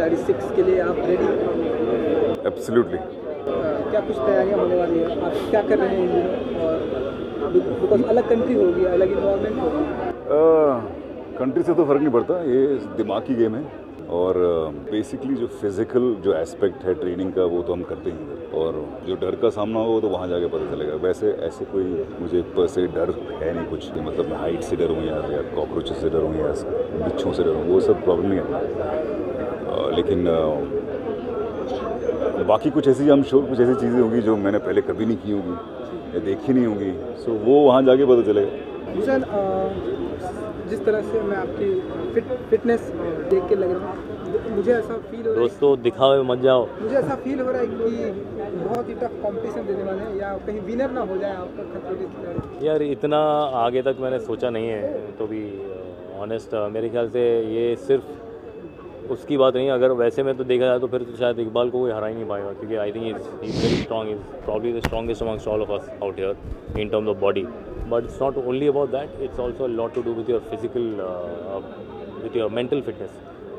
खिलाड़ी 6 के लिए आप रेडी? एब्सोल्युटली। क्या कुछ तैयारियां होने वाली है, आप क्या कर रहे हैं इन दिनों? और बिकॉज अलग कंट्री होगी, अलग इन्वायरमेंट होगी। कंट्री से तो फ़र्क नहीं पड़ता, ये दिमाग की गेम है और बेसिकली जो फिज़िकल जो एस्पेक्ट है ट्रेनिंग का वो तो हम करते हैं, और जो डर का सामना हो वो तो वहाँ जाके पता चलेगा। वैसे ऐसे कोई मुझे पर से डर है नहीं कुछ, मतलब मैं हाइट से डरूँ या कॉकरोचेस से डरूँ या बिच्छों से डरूँ, वो सब प्रॉब्लम नहीं है। लेकिन बाकी कुछ ऐसी हम श्योर कुछ ऐसी चीज़ें होंगी जो मैंने पहले कभी नहीं की होंगी या देखी नहीं होंगी, सो वो वहाँ जाके पता चलेगा। भूषण, जिस तरह से मैं आपकी फिटनेस देख के लग रहा हूँ, मुझे ऐसा फील हो रहा है, दोस्तों दिखावे मत जाओ, मुझे ऐसा फील हो रहा है कि बहुत ही टफ कंपटीशन देने वाले हैं, या कहीं विनर ना हो जाए आपका खतरों के खिलाड़ी। यार इतना आगे तक मैंने सोचा नहीं है, तो भी ऑनेस्ट मेरे ख्याल से ये सिर्फ उसकी बात नहीं है। अगर वैसे में तो देखा जाए तो फिर तो शायद इकबाल को कोई हरा ही नहीं पाएगा, क्योंकि I think is very strong, is probably the strongest amongst all of us out here in terms of body. But it's not only about that, it's also a lot to do with your physical, with your mental fitness,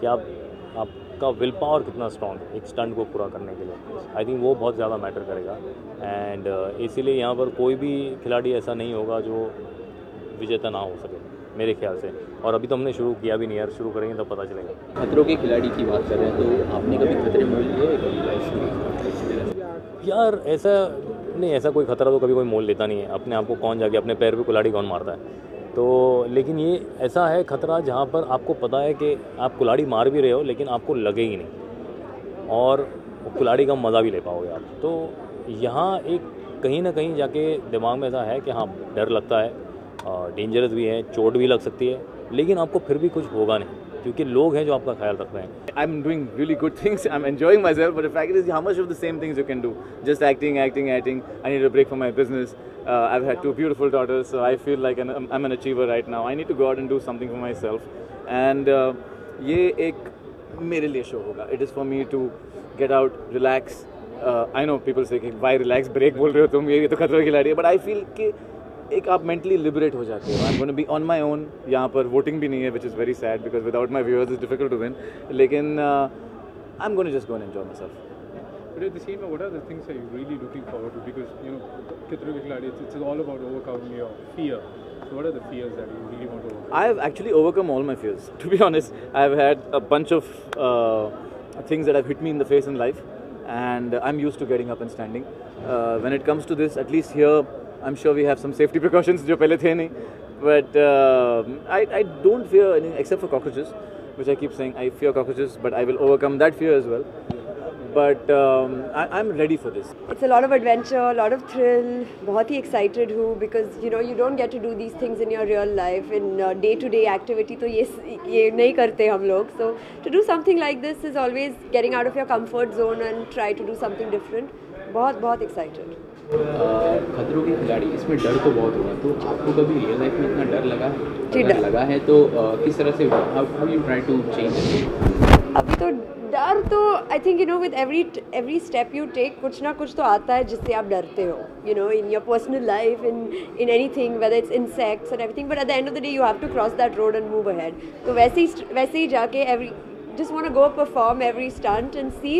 कि आपका will power कितना strong है एक stunt को पूरा करने के लिए। आई थिंक वो बहुत ज़्यादा मैटर करेगा, एंड इसीलिए यहाँ पर कोई भी खिलाड़ी ऐसा नहीं होगा जो विजेता ना हो सके मेरे ख्याल से। और अभी तो हमने शुरू किया भी नहीं यार, शुरू करेंगे तब पता चलेगा। खतरों के खिलाड़ी की बात कर रहे हैं, तो आपने कभी खतरे मोल लिए? यार ऐसा नहीं, ऐसा कोई खतरा तो कभी कोई मोल लेता नहीं है। अपने आप को कौन जाके अपने पैर पे कुल्हाड़ी कौन मारता है? तो लेकिन ये ऐसा है खतरा जहाँ पर आपको पता है कि आप कुल्हाड़ी मार भी रहे हो लेकिन आपको लगेगी नहीं, और कुल्हाड़ी का मज़ा भी ले पाओगे आप। तो यहाँ एक कहीं ना कहीं जाके दिमाग में ऐसा है कि हाँ डर लगता है, डेंजरस भी है, चोट भी लग सकती है, लेकिन आपको फिर भी कुछ होगा नहीं, क्योंकि लोग हैं जो आपका ख्याल रख रहे हैं। I'm doing really good things. I'm enjoying myself, but the fact is, how much of the same things you can do? Just acting. I need a break from my business. I've had 2 beautiful daughters, so I feel like I'm an achiever right now. I need to go out and do something for myself. And ये एक मेरे लिए show होगा. It is for me to get out, relax. I know people say कि why relax, break बोल रहे हो तुम, ये तो खतरों की खिलाड़ी है, but I feel कि एक आप मेंटली लिबरेट हो जाते हो। I am gonna be on my own. यहाँ पर वोटिंग भी नहीं है, which is very sad, because without my viewers is difficult to win, लेकिन I am gonna just go and enjoy my self. But at the same time, what are the things that you're really looking forward to? Because, you know, Khitro Ke Khiladi, it's all about overcoming your fear. So what are the fears that you really want to overcome? I have actually overcome all my fears. To be honest, I've had a bunch of things that have hit me in the face in life, and I'm used to getting up and standing. When it comes to this, at least here, I'm sure we have some safety precautions जो पहले थे नहीं, but I don't fear anything except for cockroaches, which I keep saying I fear cockroaches, but I will overcome that fear as well. But I'm ready for this. It's a lot of adventure, a lot of thrill. बहुत ही excited हूँ because you know you don't get to do these things in your real life in day-to-day activity. तो ये नहीं करते हम लोग. So to do something like this is always getting out of your comfort zone and try to do something different. बहुत excited. खतरों के खिलाड़ी, इसमें डर तो बहुत होगा, तो आपको कभी रियल लाइफ में इतना डर लगा है? जी, अगर लगा है तो किस तरह से how you try to change it? अभी तो डर तो I think you know with every step you take कुछ ना कुछ तो आता है जिससे आप डरते हो, you know, in your personal life, in anything, whether it's insects and everything, but at the end of the day you have to cross that road and move ahead. तो वैसे ही जाके every just want to go perform every stunt and see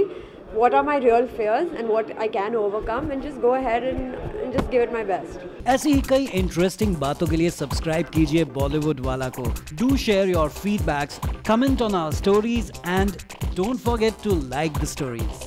what are my real fears and what I can overcome and just go ahead and just give it my best. ऐसी ही कई interesting बातों के लिए subscribe कीजिए बॉलीवुड वाला को. Do share your feedbacks, comment on our stories and don't forget to like the stories.